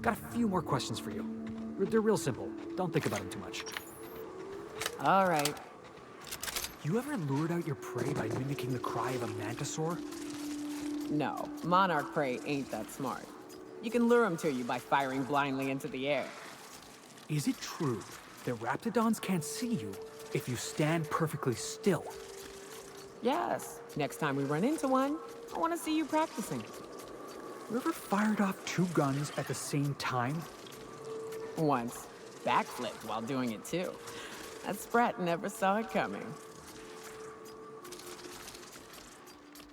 Got a few more questions for you. They're real simple. Don't think about them too much. All right. You ever lured out your prey by mimicking the cry of a mantisaur? No, monarch prey ain't that smart. You can lure them to you by firing blindly into the air. Is it true that raptidons can't see you if you stand perfectly still? Yes. Next time we run into one, I want to see you practicing. You ever fired off 2 guns at the same time? Once. Backflipped while doing it too. That Sprat never saw it coming.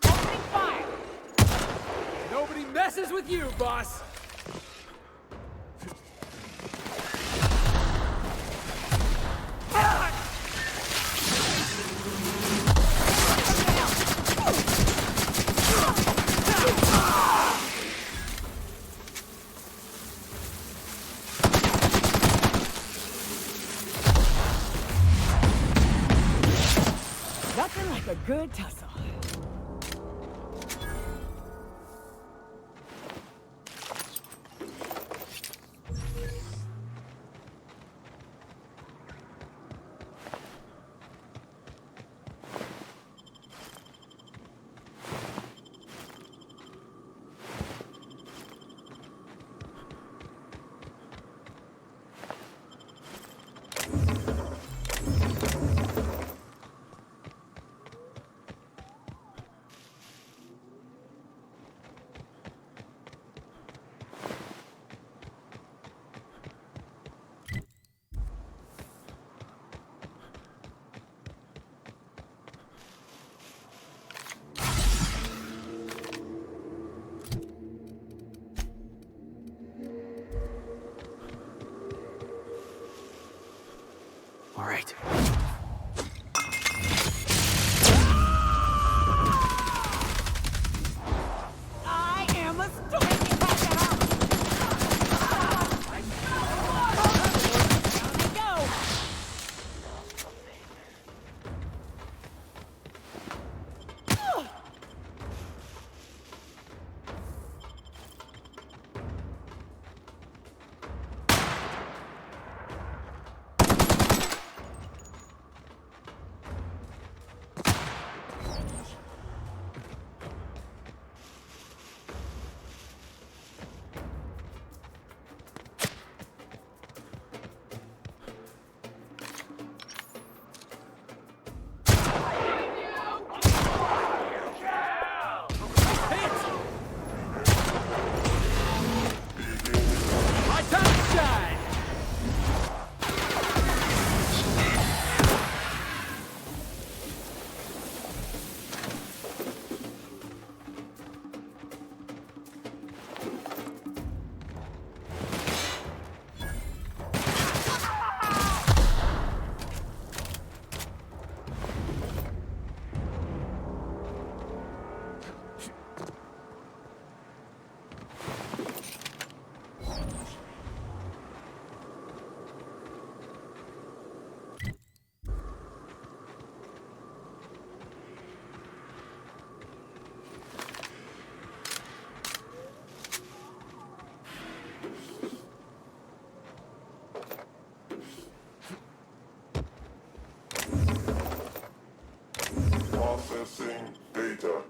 Opening fire! Nobody messes with you, boss! Nothing like a good tussle. All right. I am a stormy back. Down we go. My time to shine! Processing data.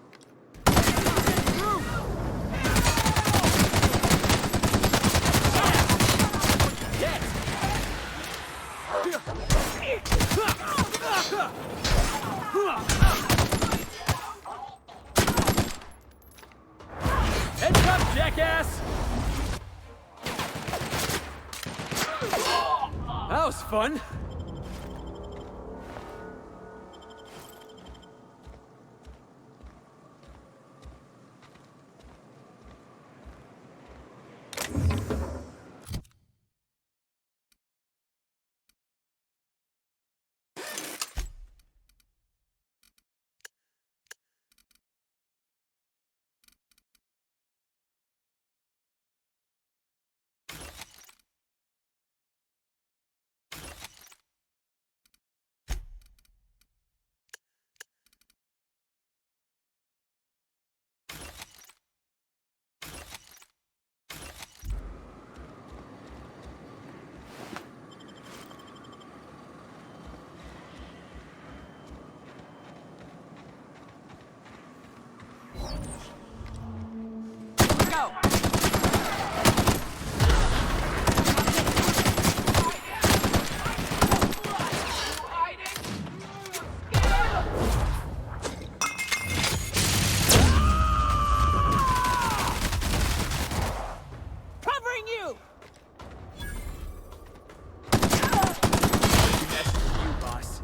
Heads up, jackass! That was fun. go! Covering you! That's you, boss.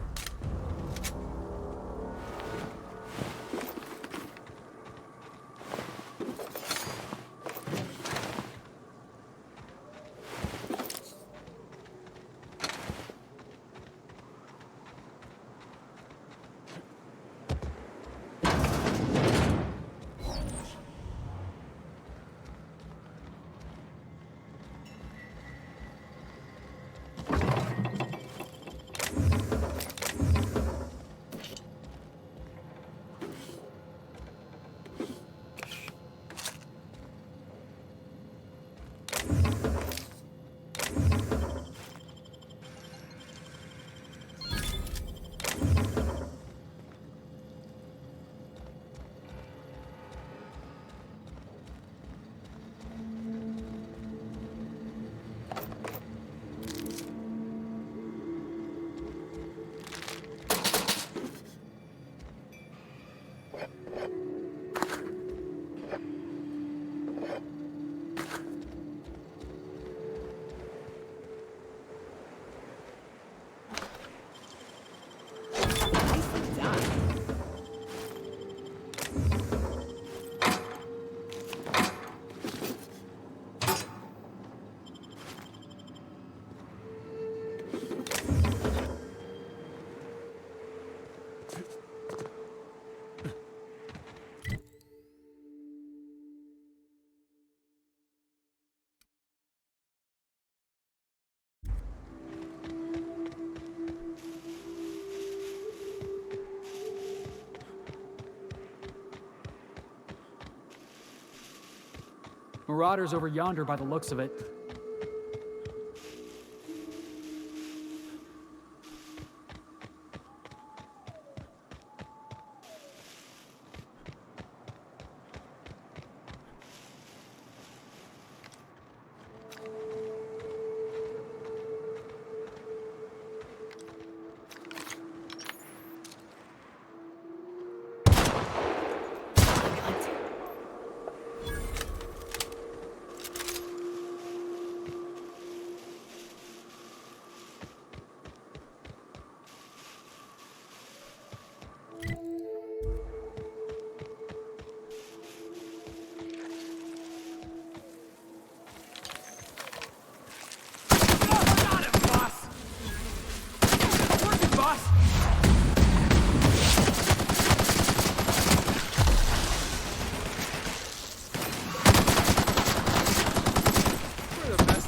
Marauders over yonder by the looks of it.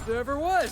There ever was.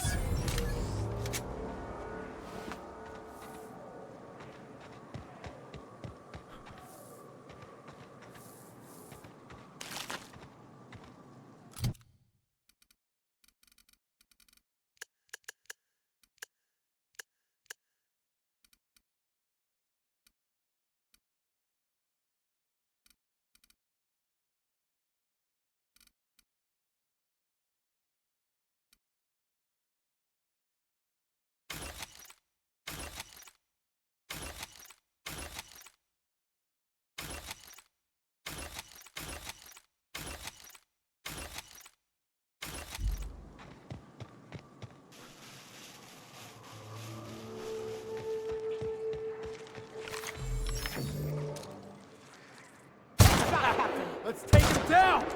Let's take him down!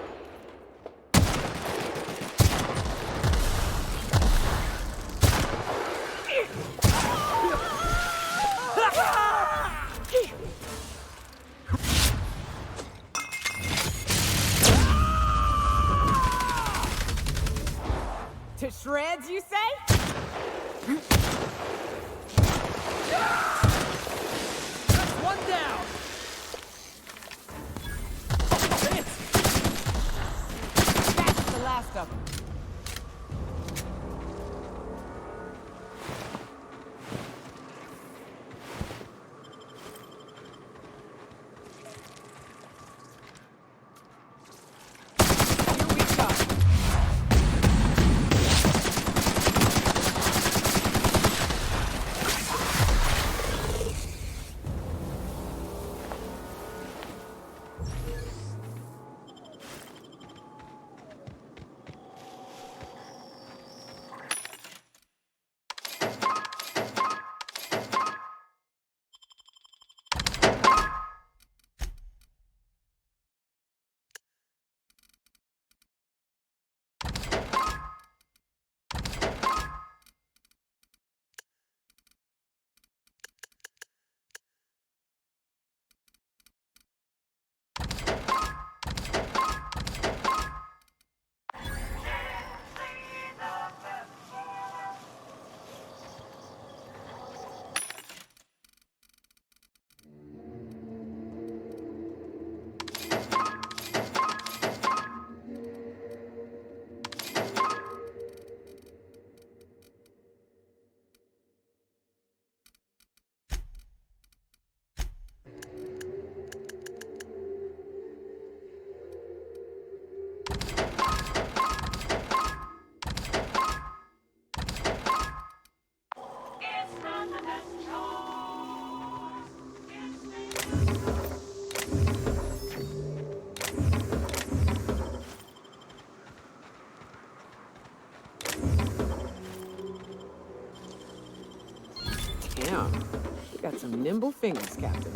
To shreds, you say? That's one down! That's the last of them. Here we come. some nimble fingers, Captain.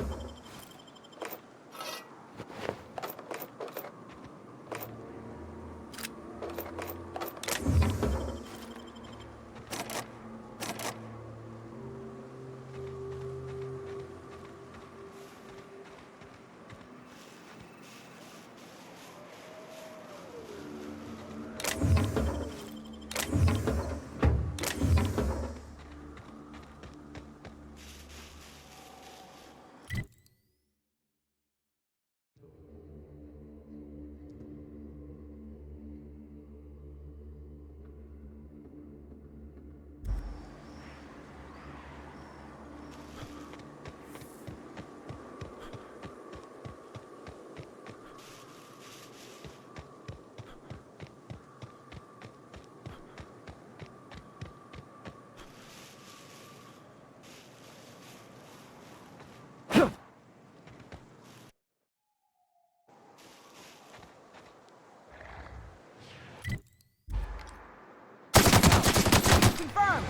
Confirmed!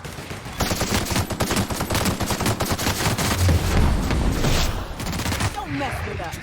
Don't mess with us!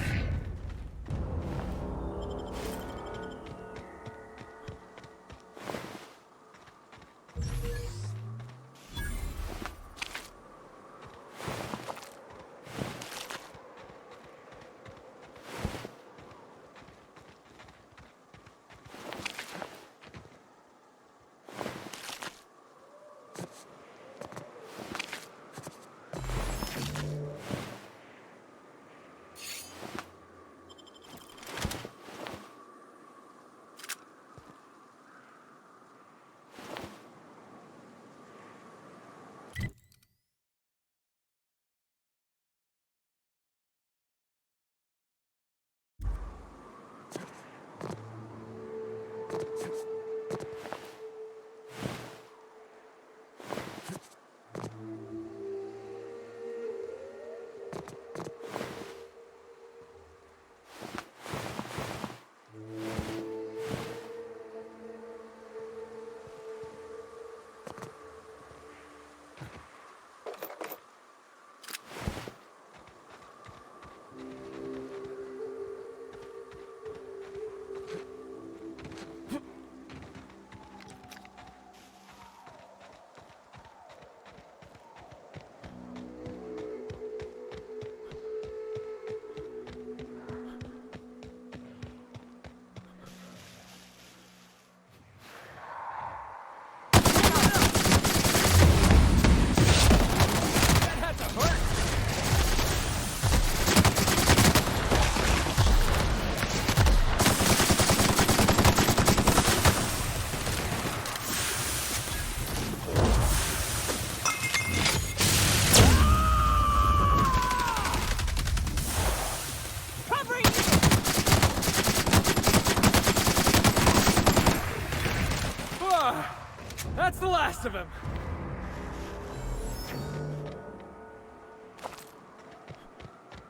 That's the last of him!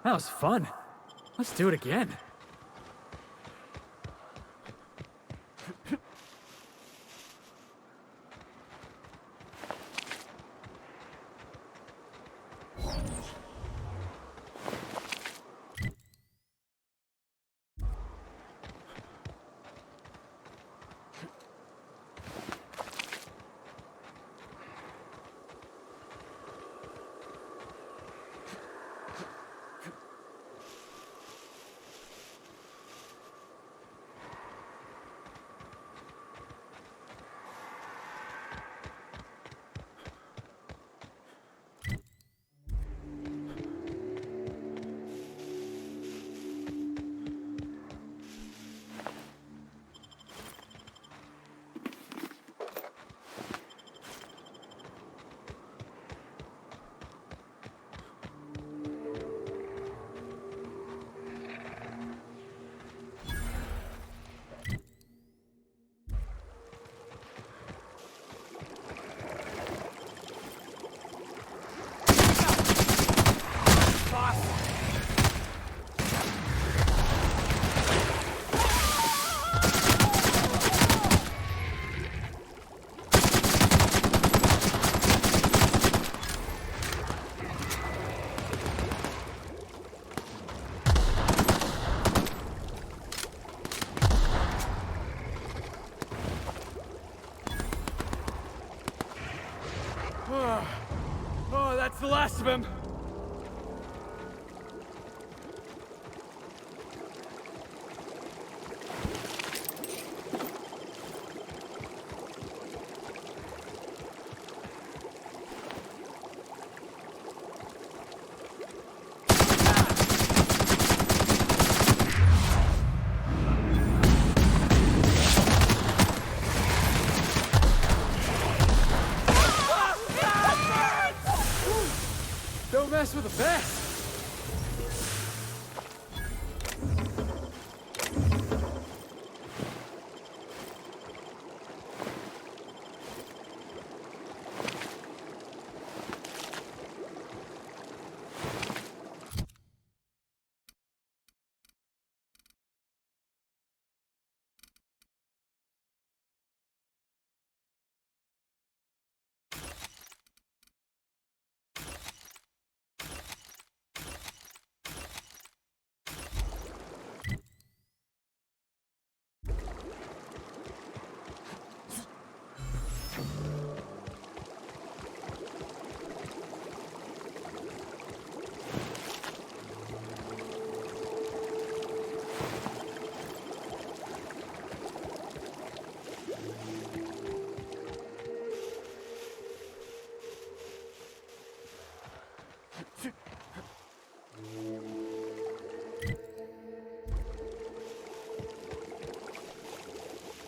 That was fun. Let's do it again. last of him! Don't mess with the best!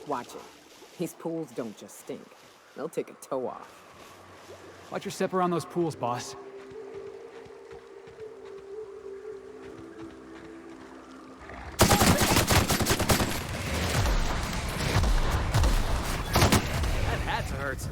Watch it. These pools don't just stink. They'll take a toe off. Watch your step around those pools, boss. That had to hurt.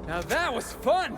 Now that was fun!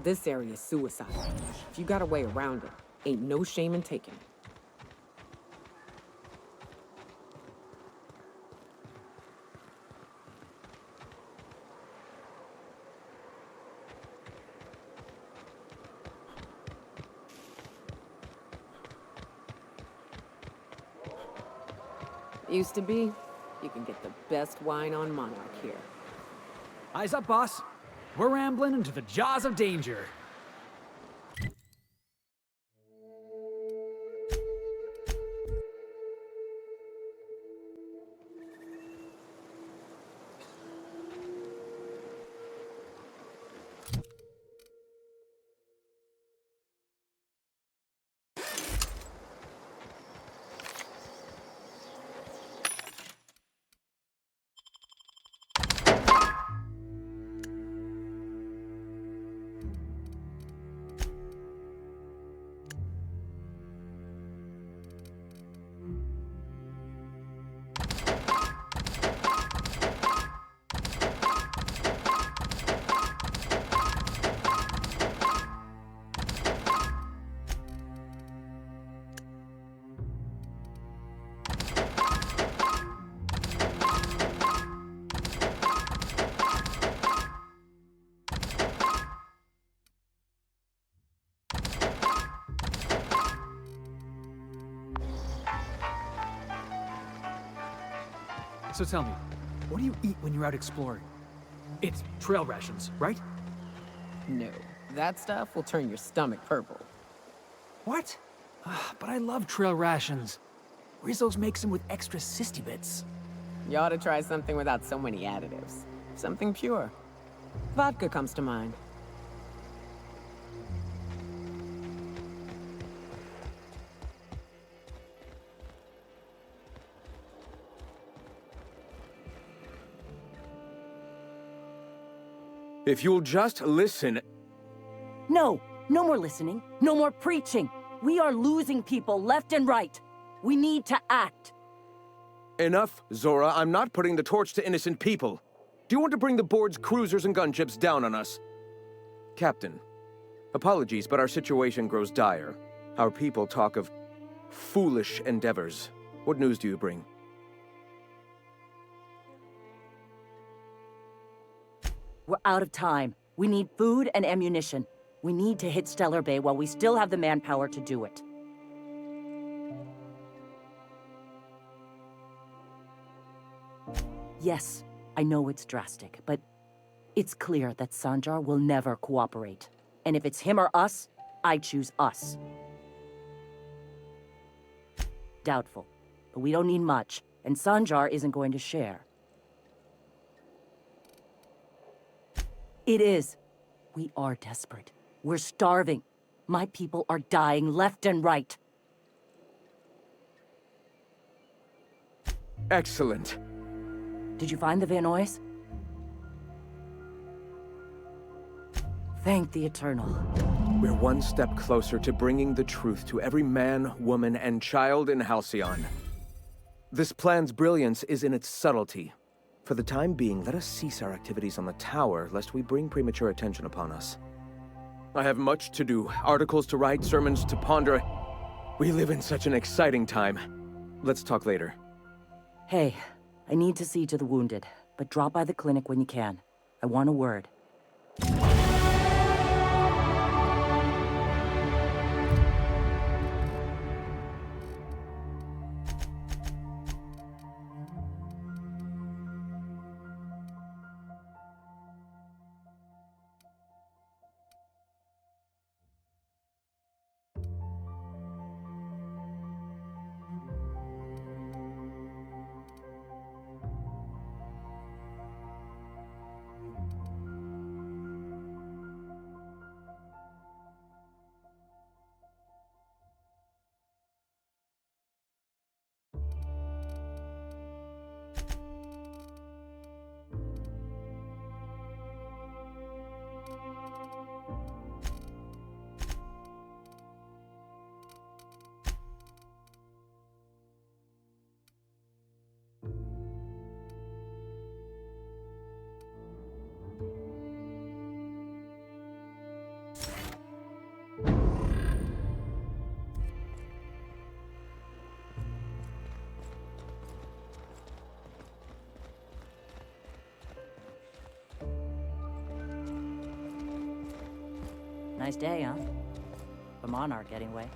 This area's suicide. If you got a way around it, ain't no shame in taking it. Used to be, you can get the best wine on Monarch here. Eyes up, boss. We're rambling into the jaws of danger. So tell me, what do you eat when you're out exploring? It's trail rations, right? No, that stuff will turn your stomach purple. What? But I love trail rations. Rizzo's makes them with extra cysty bits. You ought to try something without so many additives. Something pure. Vodka comes to mind. If you'll just listen... No, no more listening, no more preaching. We are losing people left and right. We need to act. Enough, Zora. I'm not putting the torch to innocent people. Do you want to bring the board's cruisers and gunships down on us? Captain, apologies, but our situation grows dire. Our people talk of foolish endeavors. What news do you bring? We're out of time. We need food and ammunition. We need to hit Stellar Bay while we still have the manpower to do it. Yes, I know it's drastic, but it's clear that Sanjar will never cooperate. And if it's him or us, I choose us. Doubtful, but we don't need much, and Sanjar isn't going to share. It is. We are desperate. We're starving. My people are dying left and right. Excellent. Did you find the Vanoys? Thank the Eternal. We're one step closer to bringing the truth to every man, woman, and child in Halcyon. This plan's brilliance is in its subtlety. For the time being, let us cease our activities on the tower, lest we bring premature attention upon us. I have much to do, articles to write, sermons to ponder. We live in such an exciting time. Let's talk later. Hey, I need to see to the wounded, but drop by the clinic when you can. I want a word. Nice day, huh? For Monarch, anyway.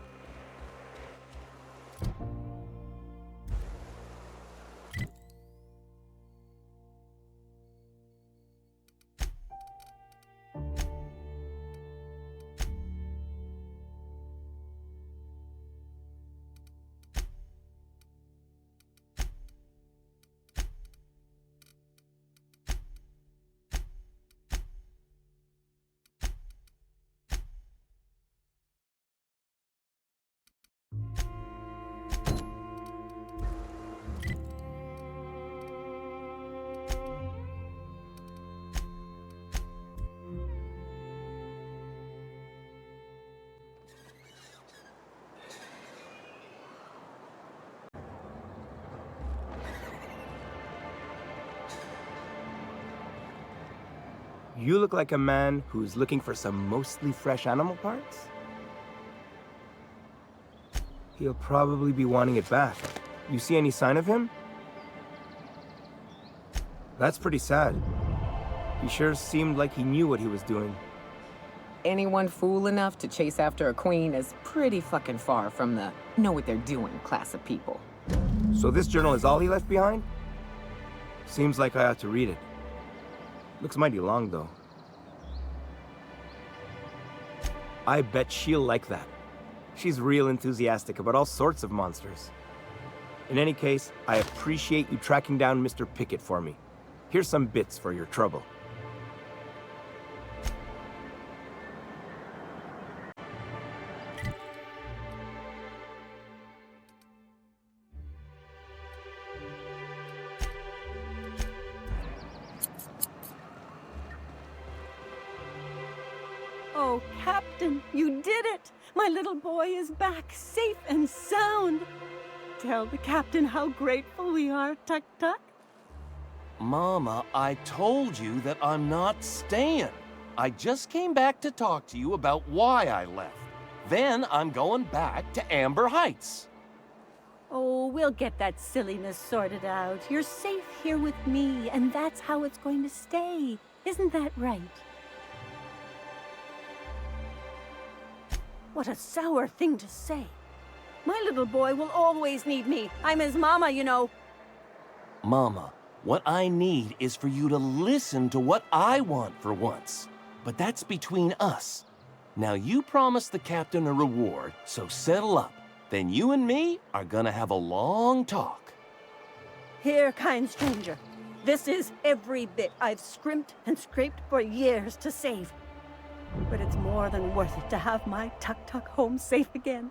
You look like a man who's looking for some mostly fresh animal parts? He'll probably be wanting it back. You see any sign of him? That's pretty sad. He sure seemed like he knew what he was doing. Anyone fool enough to chase after a queen is pretty fucking far from the know what they're doing class of people. So this journal is all he left behind? Seems like I ought to read it. Looks mighty long, though. I bet she'll like that. She's real enthusiastic about all sorts of monsters. In any case, I appreciate you tracking down Mr. Pickett for me. Here's some bits for your trouble. Oh, Captain, you did it! My little boy is back, safe and sound. Tell the Captain how grateful we are, Tuk Tuk. Mama, I told you that I'm not staying. I just came back to talk to you about why I left. Then I'm going back to Amber Heights. Oh, we'll get that silliness sorted out. You're safe here with me, and that's how it's going to stay. Isn't that right? What a sour thing to say. My little boy will always need me. I'm his mama, you know. Mama, what I need is for you to listen to what I want for once. But that's between us. Now you promised the captain a reward, so settle up. Then you and me are gonna have a long talk. Here, kind stranger. This is every bit I've scrimped and scraped for years to save. But it's more than worth it to have my Tuk Tuk home safe again.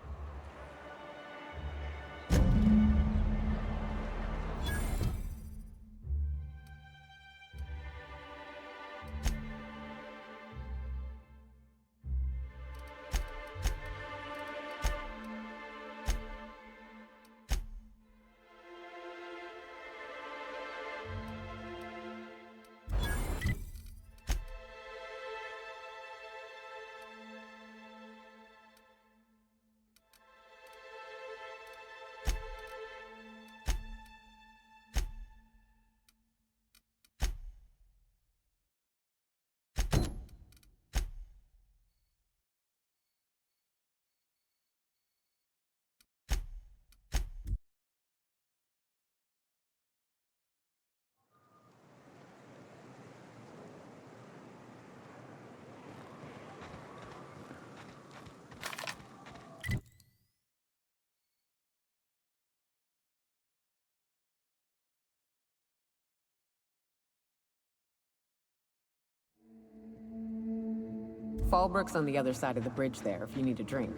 Fallbrook's on the other side of the bridge there if you need a drink.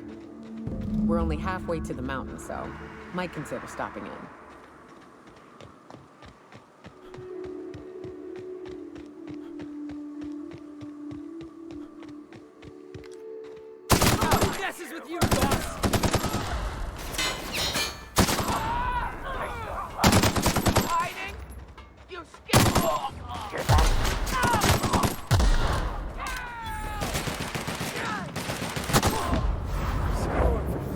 We're only halfway to the mountain, so might consider stopping in. Who messes with you, boss? Hiding? You scared?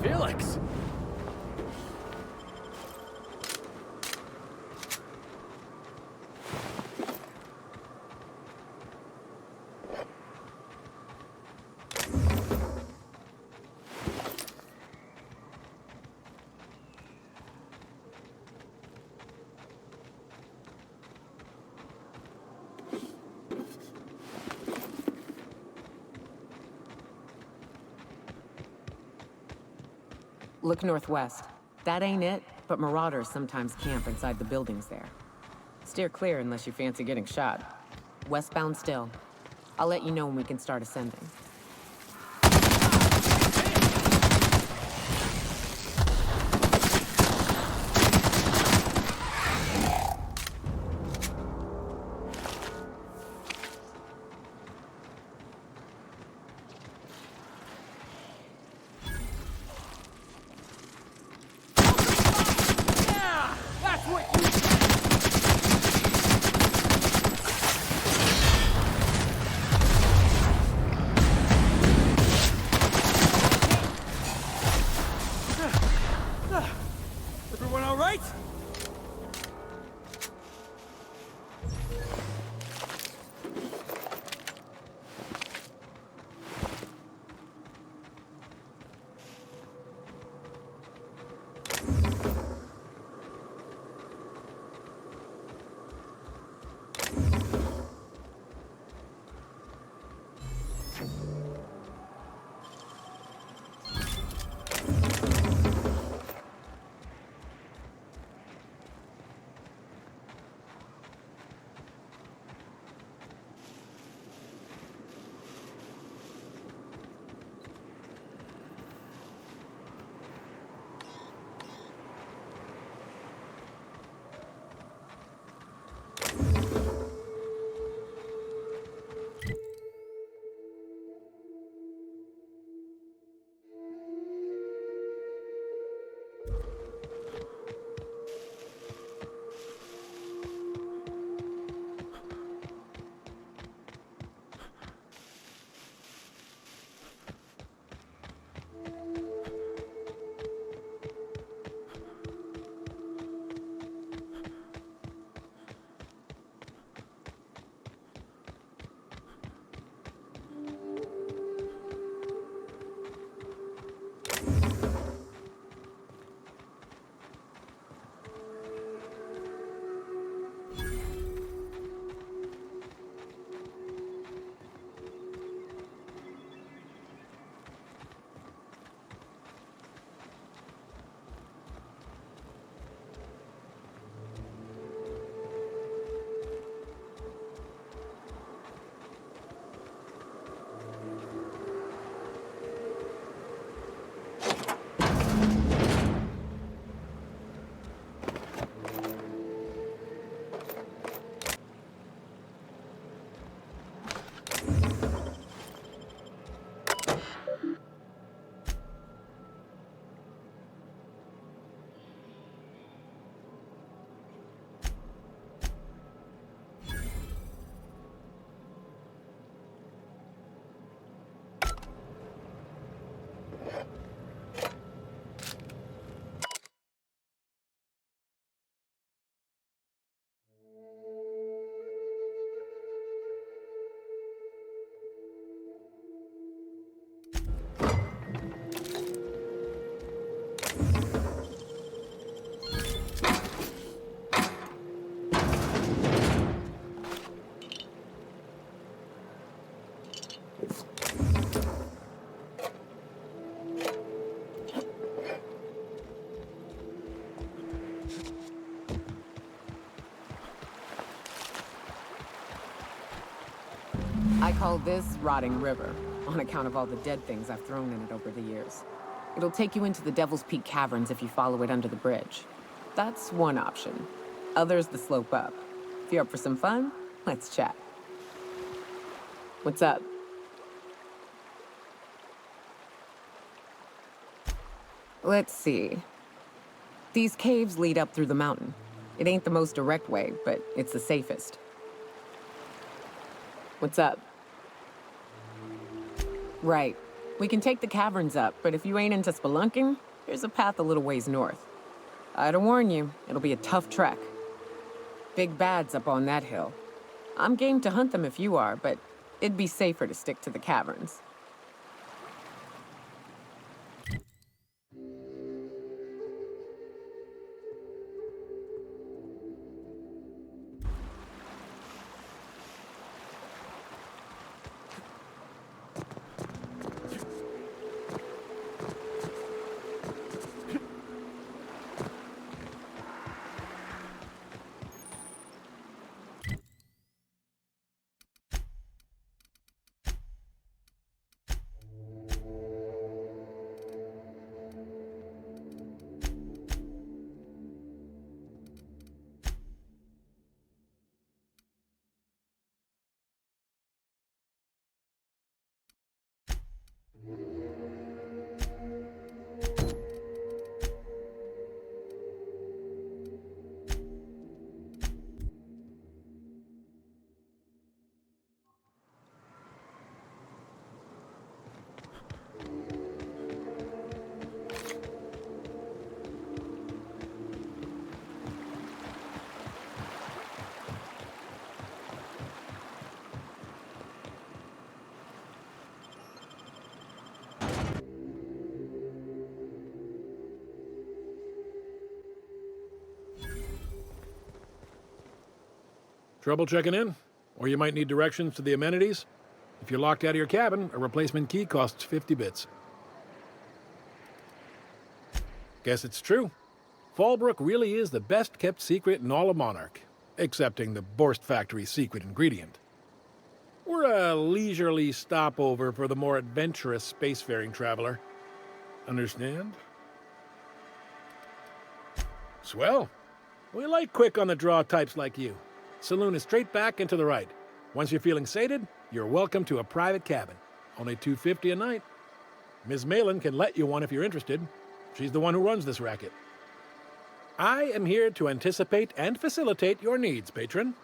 Felix! Look northwest. That ain't it, but marauders sometimes camp inside the buildings there. Steer clear unless you fancy getting shot. Westbound still. I'll let you know when we can start ascending. That's what you... Everyone all right? I call this Rotting River, on account of all the dead things I've thrown in it over the years. It'll take you into the Devil's Peak Caverns if you follow it under the bridge. That's one option. Others the slope up. If you're up for some fun, let's chat. What's up? Let's see. These caves lead up through the mountain. It ain't the most direct way, but it's the safest. What's up? Right. We can take the caverns up, but if you ain't into spelunking, there's a path a little ways north. I'd warn you, it'll be a tough trek. Big bad's up on that hill. I'm game to hunt them if you are, but it'd be safer to stick to the caverns. Trouble checking in? Or you might need directions to the amenities? If you're locked out of your cabin, a replacement key costs 50 bits. Guess it's true. Fallbrook really is the best-kept secret in all of Monarch, excepting the Borst Factory's secret ingredient. We're a leisurely stopover for the more adventurous spacefaring traveler. Understand? Swell. We like quick-on-the-draw types like you. Saloon is straight back and to the right. Once you're feeling sated, you're welcome to a private cabin. Only $250 a night. Ms. Malin can let you one if you're interested. She's the one who runs this racket. I am here to anticipate and facilitate your needs, patron.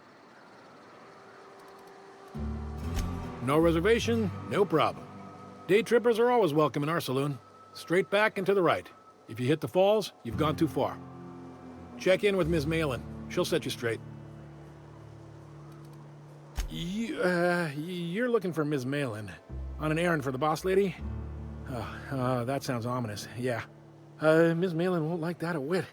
No reservation, no problem. Day trippers are always welcome in our saloon. Straight back and to the right. If you hit the falls, you've gone too far. Check in with Ms. Malin. She'll set you straight. You're looking for Ms. Malin. On an errand for the boss lady? That sounds ominous. Yeah. Ms. Malin won't like that a whit.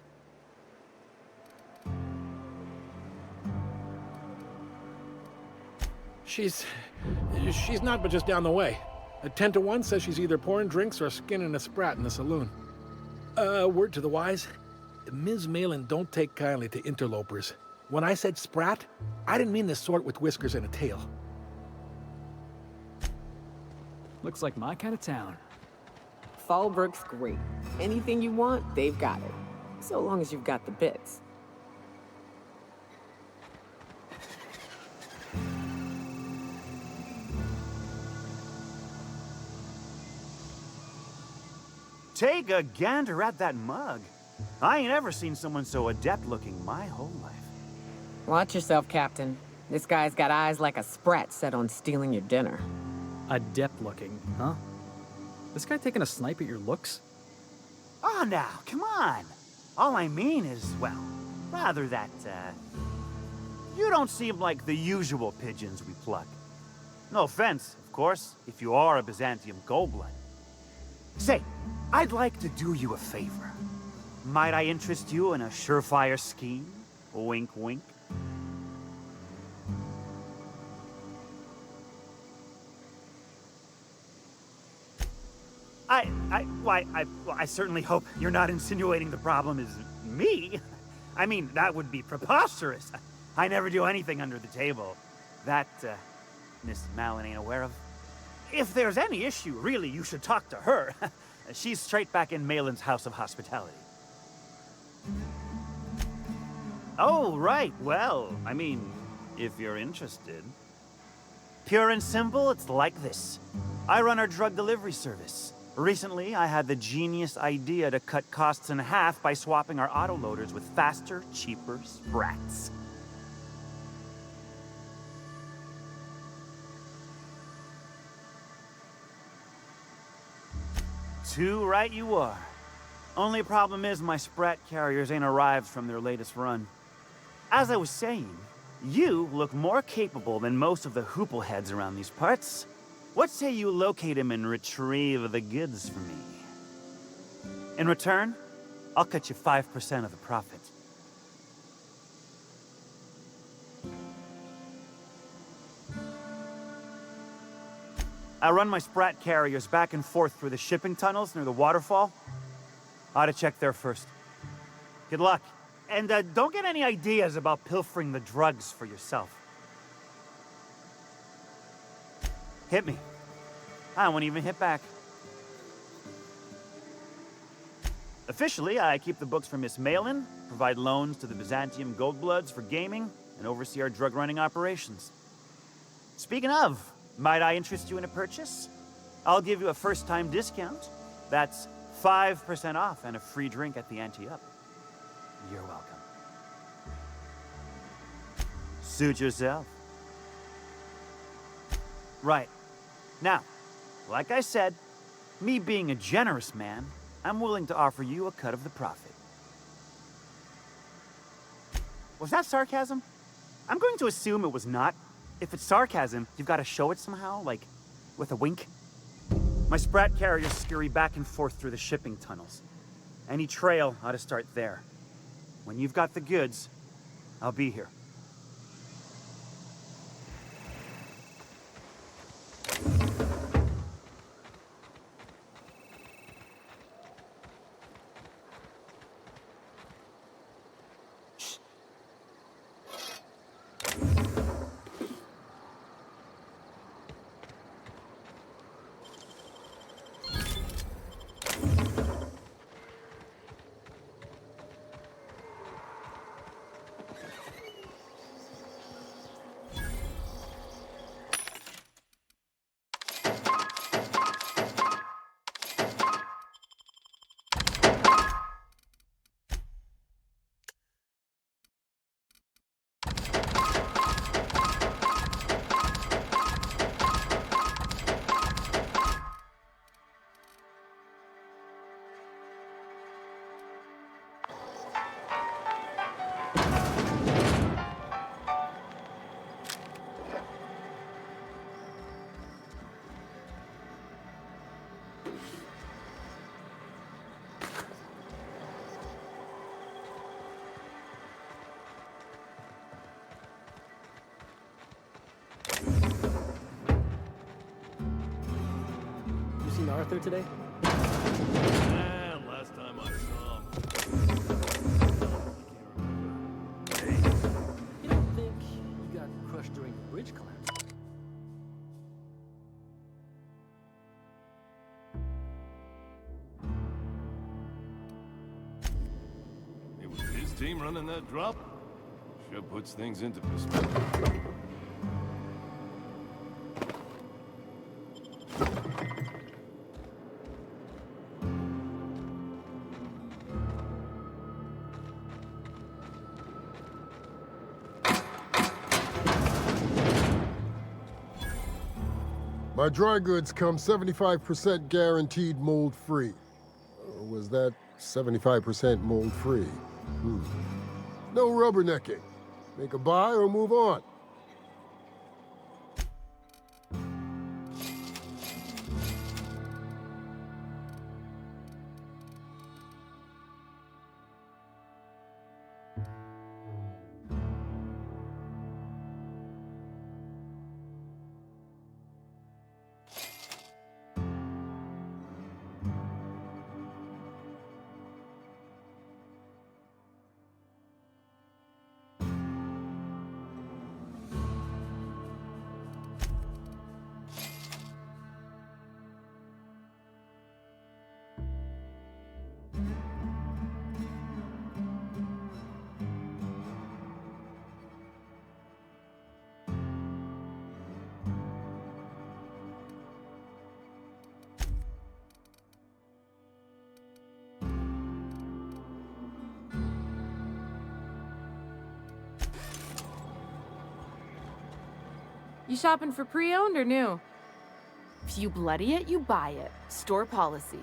She's not but just down the way. A 10 to 1 says she's either pouring drinks or skinning a sprat in the saloon. Word to the wise, Ms. Malin don't take kindly to interlopers. When I said sprat, I didn't mean the sort with whiskers and a tail. Looks like my kind of town. Fallbrook's great. Anything you want, they've got it. So long as you've got the bits. Take a gander at that mug. I ain't ever seen someone so adept looking my whole life. Watch yourself, Captain. This guy's got eyes like a sprat set on stealing your dinner. Adept looking, huh? This guy taking a snipe at your looks? Oh, now, come on. All I mean is, well, rather that, you don't seem like the usual pigeons we pluck. No offense, of course, if you are a Byzantium goldblood. Say, I'd like to do you a favor. Might I interest you in a surefire scheme? Wink, wink. I certainly hope you're not insinuating the problem is me. I mean, that would be preposterous. I never do anything under the table. That, Miss Malin ain't aware of. If there's any issue, really, you should talk to her. She's straight back in Malin's House of Hospitality. Oh, right. Well, I mean, if you're interested. Pure and simple, it's like this. I run our drug delivery service. Recently, I had the genius idea to cut costs in half by swapping our autoloaders with faster, cheaper sprats. Too right you are. Only problem is my sprat carriers ain't arrived from their latest run. As I was saying, you look more capable than most of the hoople heads around these parts. What say you locate him and retrieve the goods for me? In return, I'll cut you 5% of the profit. I run my sprat carriers back and forth through the shipping tunnels near the waterfall. Ought to check there first. Good luck. And don't get any ideas about pilfering the drugs for yourself. Hit me. I won't even hit back. Officially, I keep the books for Miss Malin, provide loans to the Byzantium Goldbloods for gaming, and oversee our drug-running operations. Speaking of, might I interest you in a purchase? I'll give you a first-time discount. That's 5% off and a free drink at the ante-up. You're welcome. Suit yourself. Right. Now, like I said, me being a generous man, I'm willing to offer you a cut of the profit. Was that sarcasm? I'm going to assume it was not. If it's sarcasm, you've got to show it somehow, like, with a wink. My sprat carriers scurry back and forth through the shipping tunnels. Any trail ought to start there. When you've got the goods, I'll be here. Arthur today? Last time I saw him. You don't think he got crushed during the bridge collapse? It was his team running that drop. Sure puts things into perspective. My dry goods come 75% guaranteed mold-free. Was that 75% mold-free? No rubbernecking. Make a buy or move on. You shopping for pre-owned or new? If you bloody it, you buy it. Store policy.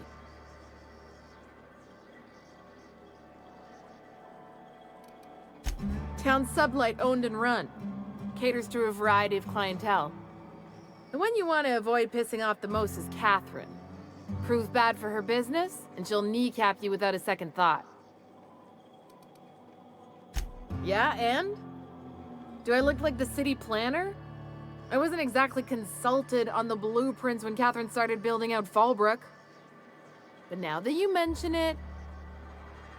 Town Sublight owned and run. Caters to a variety of clientele. The one you want to avoid pissing off the most is Catherine. Proves bad for her business, and she'll kneecap you without a second thought. Yeah, and? Do I look like the city planner? I wasn't exactly consulted on the blueprints when Catherine started building out Fallbrook. But now that you mention it,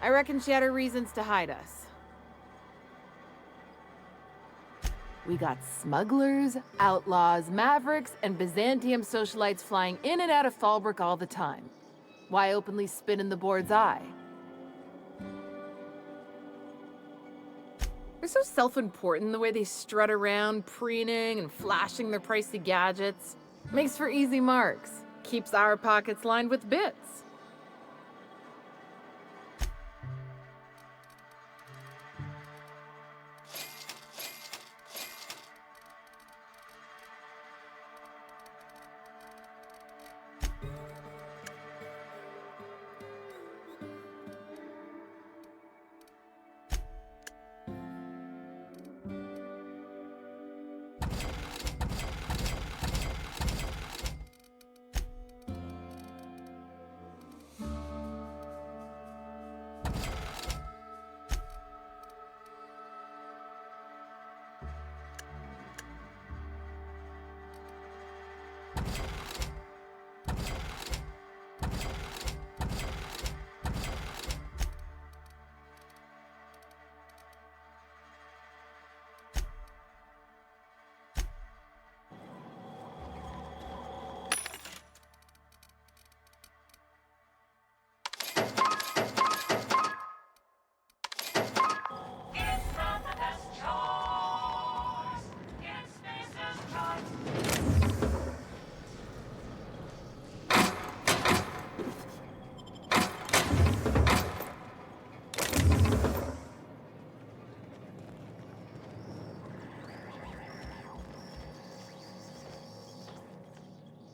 I reckon she had her reasons to hide us. We got smugglers, outlaws, mavericks, and Byzantium socialites flying in and out of Fallbrook all the time. Why openly spit in the board's eye? They're so self-important the way they strut around, preening and flashing their pricey gadgets. Makes for easy marks. Keeps our pockets lined with bits.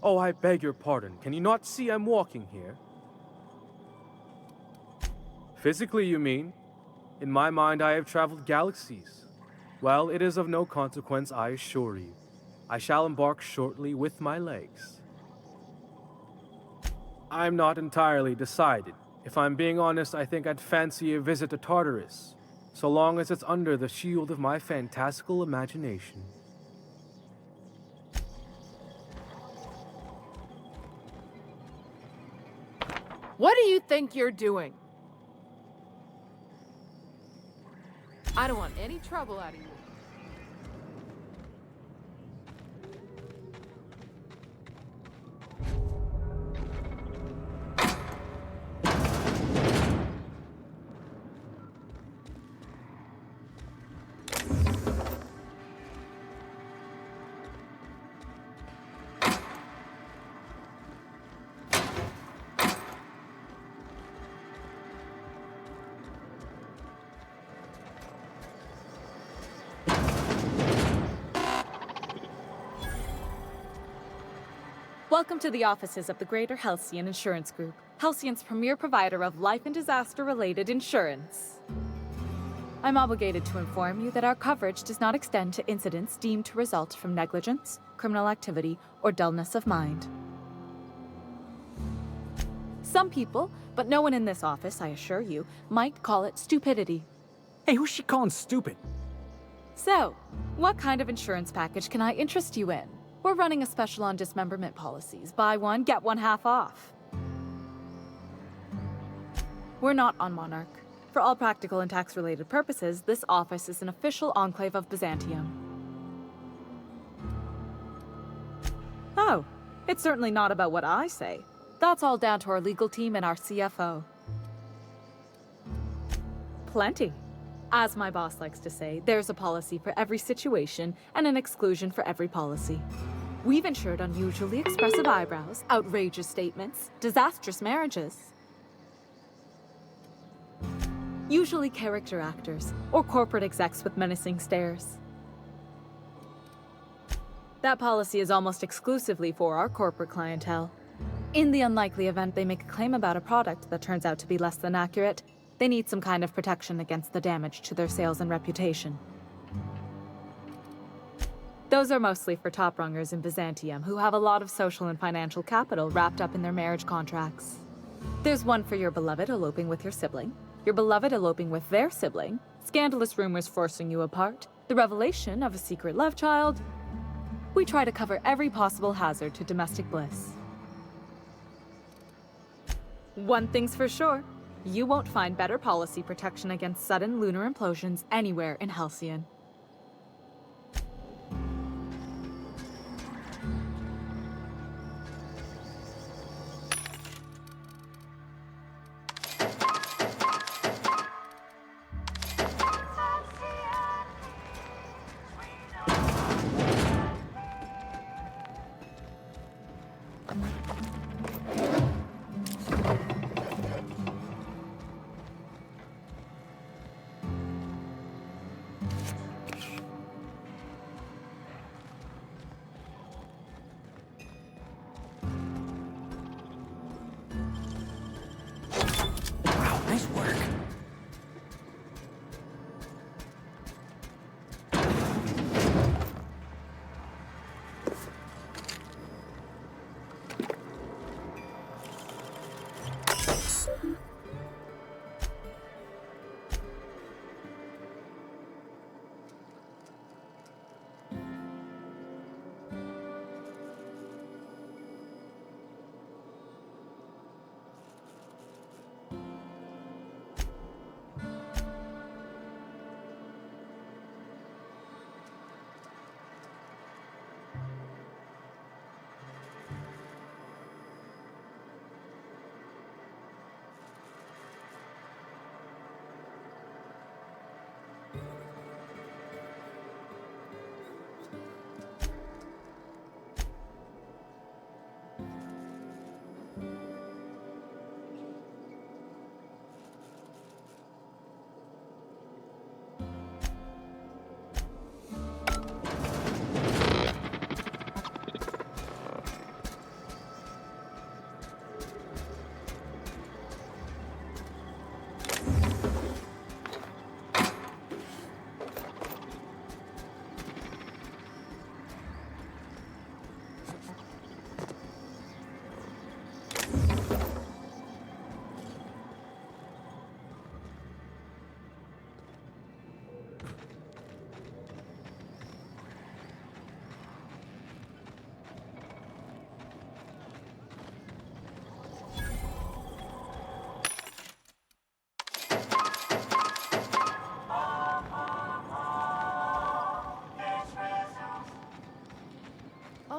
Oh, I beg your pardon. Can you not see I'm walking here? Physically, you mean? In my mind, I have traveled galaxies. Well, it is of no consequence, I assure you. I shall embark shortly with my legs. I'm not entirely decided. If I'm being honest, I think I'd fancy a visit to Tartarus, so long as it's under the shield of my fantastical imagination. What do you think you're doing? I don't want any trouble out of you. Welcome to the offices of the Greater Halcyon Insurance Group, Halcyon's premier provider of life and disaster-related insurance. I'm obligated to inform you that our coverage does not extend to incidents deemed to result from negligence, criminal activity, or dullness of mind. Some people, but no one in this office, I assure you, might call it stupidity. Hey, who's she calling stupid? So, what kind of insurance package can I interest you in? We're running a special on dismemberment policies. Buy one, get one half off. We're not on Monarch. For all practical and tax-related purposes, this office is an official enclave of Byzantium. Oh, it's certainly not about what I say. That's all down to our legal team and our CFO. Plenty. As my boss likes to say, there's a policy for every situation and an exclusion for every policy. We've insured unusually expressive eyebrows, outrageous statements, disastrous marriages. Usually character actors, or corporate execs with menacing stares. That policy is almost exclusively for our corporate clientele. In the unlikely event they make a claim about a product that turns out to be less than accurate, they need some kind of protection against the damage to their sales and reputation. Those are mostly for top-rungers in Byzantium who have a lot of social and financial capital wrapped up in their marriage contracts. There's one for your beloved eloping with your sibling, your beloved eloping with their sibling, scandalous rumors forcing you apart, the revelation of a secret love child. We try to cover every possible hazard to domestic bliss. One thing's for sure. You won't find better policy protection against sudden lunar implosions anywhere in Halcyon.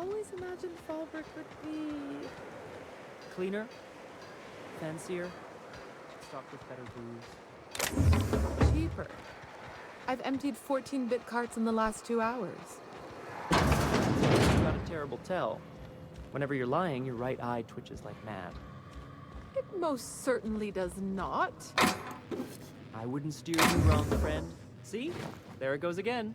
always imagined Fallbrook would be... Cleaner, fancier, stocked with better booze. cheaper. I've emptied 14-bit carts in the last 2 hours. You've got a terrible tell. Whenever you're lying, your right eye twitches like mad. It most certainly does not. I wouldn't steer you wrong, friend. See? There it goes again.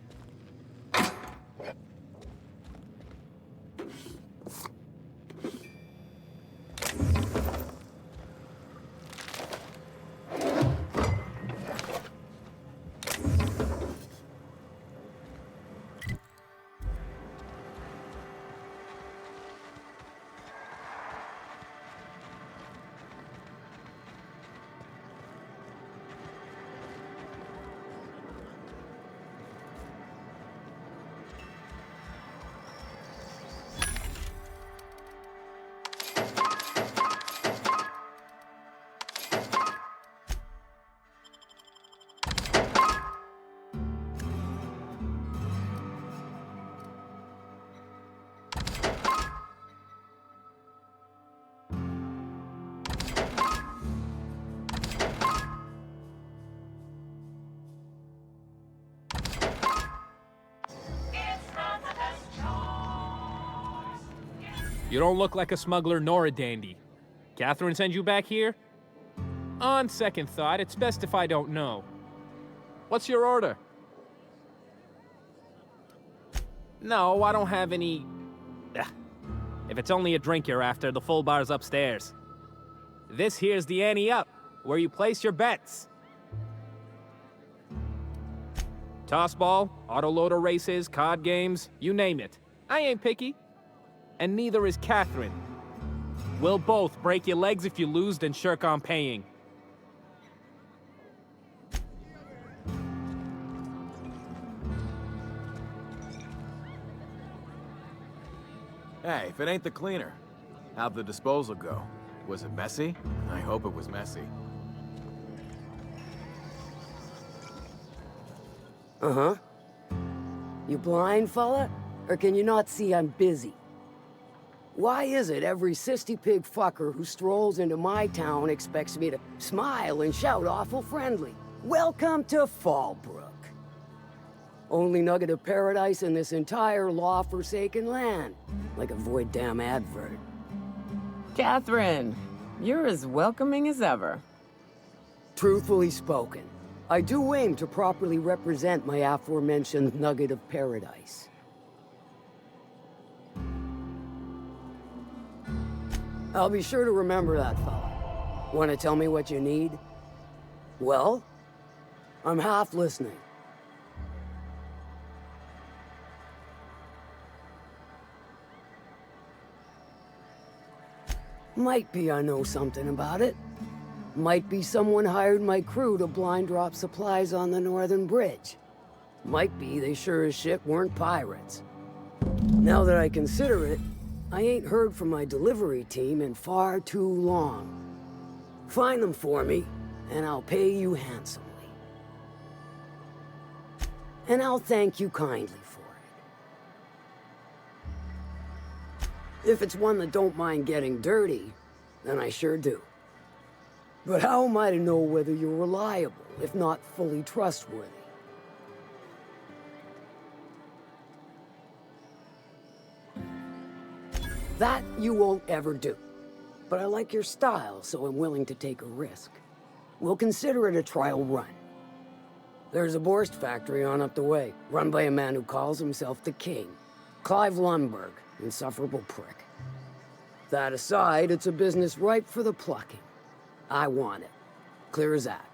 You don't look like a smuggler nor a dandy. Catherine sent you back here? On second thought, it's best if I don't know. What's your order? No, I don't have any... Ugh. If it's only a drink you're after, the full bar's upstairs. This here's the ante up, where you place your bets. Tossball, autoloader races, card games, you name it. I ain't picky. And neither is Catherine. We'll both break your legs if you lose, then shirk on paying. Hey, if it ain't the cleaner, how'd the disposal go? Was it messy? I hope it was messy. Uh-huh. You blind, fella? Or can you not see I'm busy? Why is it every sissy pig fucker who strolls into my town expects me to smile and shout awful friendly? Welcome to Fallbrook. Only nugget of paradise in this entire law-forsaken land. Like a void damn advert. Catherine, you're as welcoming as ever. Truthfully spoken, I do aim to properly represent my aforementioned nugget of paradise. I'll be sure to remember that, fella. Want to tell me what you need? Well, I'm half listening. Might be I know something about it. Might be someone hired my crew to blind drop supplies on the northern bridge. Might be they sure as shit weren't pirates. Now that I consider it, I ain't heard from my delivery team in far too long. Find them for me, and I'll pay you handsomely. And I'll thank you kindly for it. If it's one that don't mind getting dirty, then I sure do. But how am I to know whether you're reliable, if not fully trustworthy? That you won't ever do. But I like your style, so I'm willing to take a risk. We'll consider it a trial run. There's a Borst factory on up the way, run by a man who calls himself the King. Clive Lundberg, insufferable prick. That aside, it's a business ripe for the plucking. I want it. Clear as that.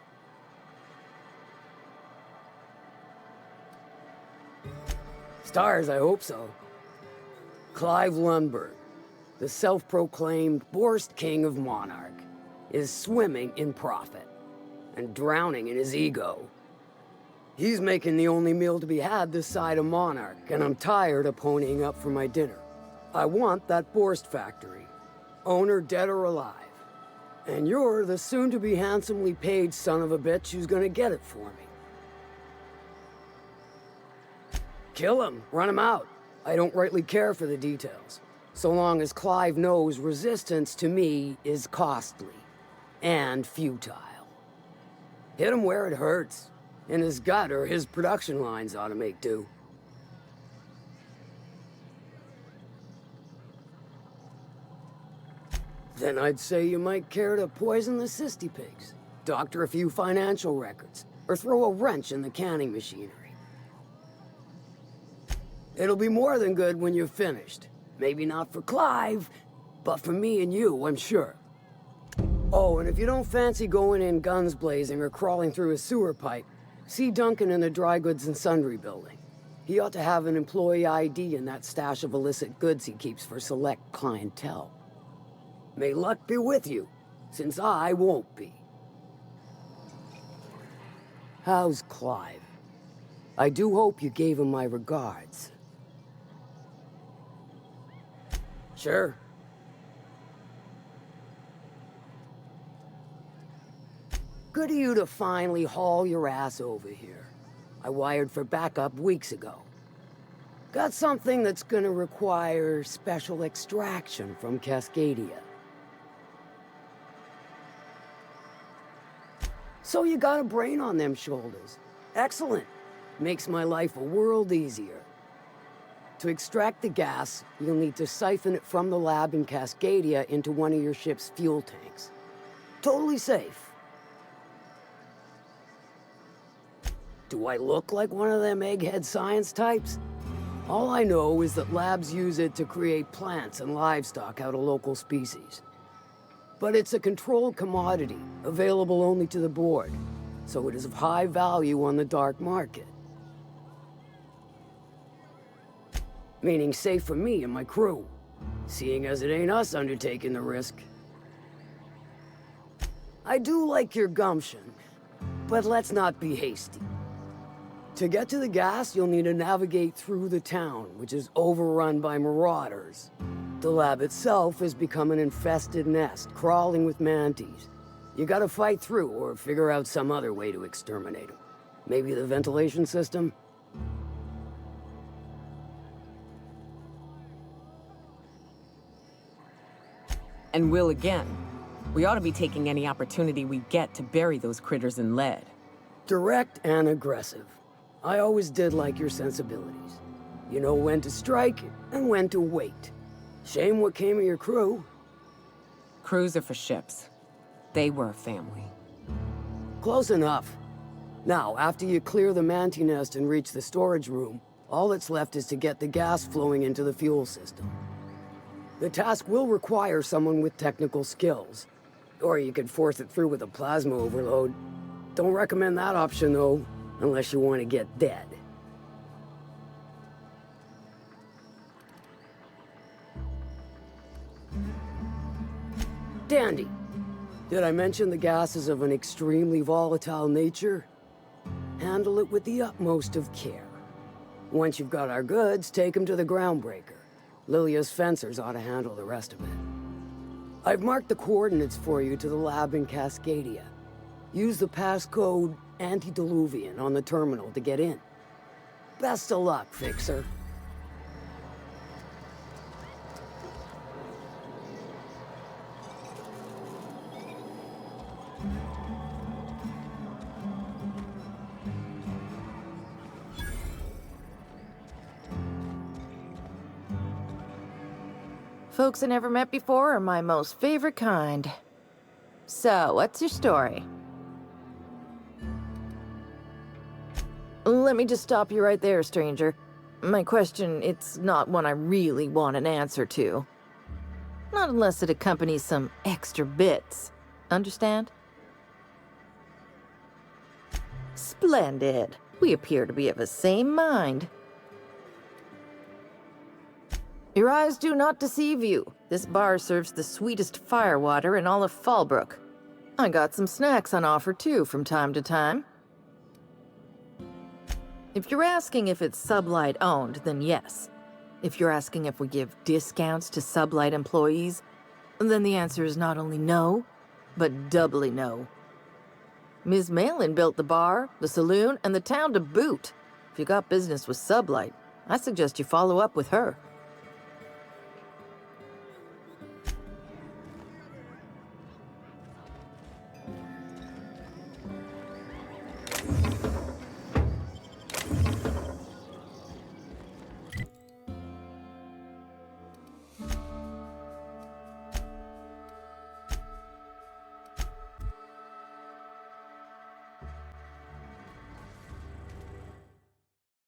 Stars, I hope so. Clive Lundberg, the self-proclaimed Borst King of Monarch, is swimming in profit and drowning in his ego. He's making the only meal to be had this side of Monarch, and I'm tired of ponying up for my dinner. I want that Borst factory, owner dead or alive. And you're the soon-to-be handsomely paid son of a bitch who's gonna get it for me. Kill him, run him out. I don't rightly care for the details, so long as Clive knows resistance to me is costly and futile. Hit him where it hurts. In his gut or his production lines ought to make do. Then I'd say you might care to poison the cysty pigs, doctor a few financial records, or throw a wrench in the canning machinery. It'll be more than good when you're finished. Maybe not for Clive, but for me and you, I'm sure. Oh, and if you don't fancy going in guns blazing or crawling through a sewer pipe, see Duncan in the dry goods and sundry building. He ought to have an employee ID in that stash of illicit goods he keeps for select clientele. May luck be with you, since I won't be. How's Clive? I do hope you gave him my regards. Sure. Good of you to finally haul your ass over here. I wired for backup weeks ago. Got something that's gonna require special extraction from Cascadia. So you got a brain on them shoulders. Excellent. Makes my life a world easier. To extract the gas, you'll need to siphon it from the lab in Cascadia into one of your ship's fuel tanks. Totally safe. Do I look like one of them egghead science types? All I know is that labs use it to create plants and livestock out of local species. But it's a controlled commodity, available only to the board, so it is of high value on the dark market. Meaning safe for me and my crew, seeing as it ain't us undertaking the risk. I do like your gumption, but let's not be hasty. To get to the gas, you'll need to navigate through the town, which is overrun by marauders. The lab itself has become an infested nest, crawling with mantis. You gotta fight through or figure out some other way to exterminate them. Maybe the ventilation system? And will again. We ought to be taking any opportunity we get to bury those critters in lead. Direct and aggressive. I always did like your sensibilities. You know when to strike and when to wait. Shame what came of your crew. Crews are for ships. They were a family. Close enough. Now, after you clear the manti nest and reach the storage room, all that's left is to get the gas flowing into the fuel system. The task will require someone with technical skills. Or you could force it through with a plasma overload. Don't recommend that option, though, unless you want to get dead. Dandy. Did I mention the gas is of an extremely volatile nature? Handle it with the utmost of care. Once you've got our goods, take them to the groundbreaker. Lilia's fencers ought to handle the rest of it. I've marked the coordinates for you to the lab in Cascadia. Use the passcode Antediluvian on the terminal to get in. Best of luck, Fixer. Folks I never met before are my most favorite kind. So, what's your story? Let me just stop you right there, stranger. My question, it's not one I really want an answer to. Not unless it accompanies some extra bits. Understand? Splendid. We appear to be of the same mind. Your eyes do not deceive you. This bar serves the sweetest firewater in all of Fallbrook. I got some snacks on offer too from time to time. If you're asking if it's Sublight owned, then yes. If you're asking if we give discounts to Sublight employees, then the answer is not only no, but doubly no. Ms. Malin built the bar, the saloon, and the town to boot. If you got business with Sublight, I suggest you follow up with her.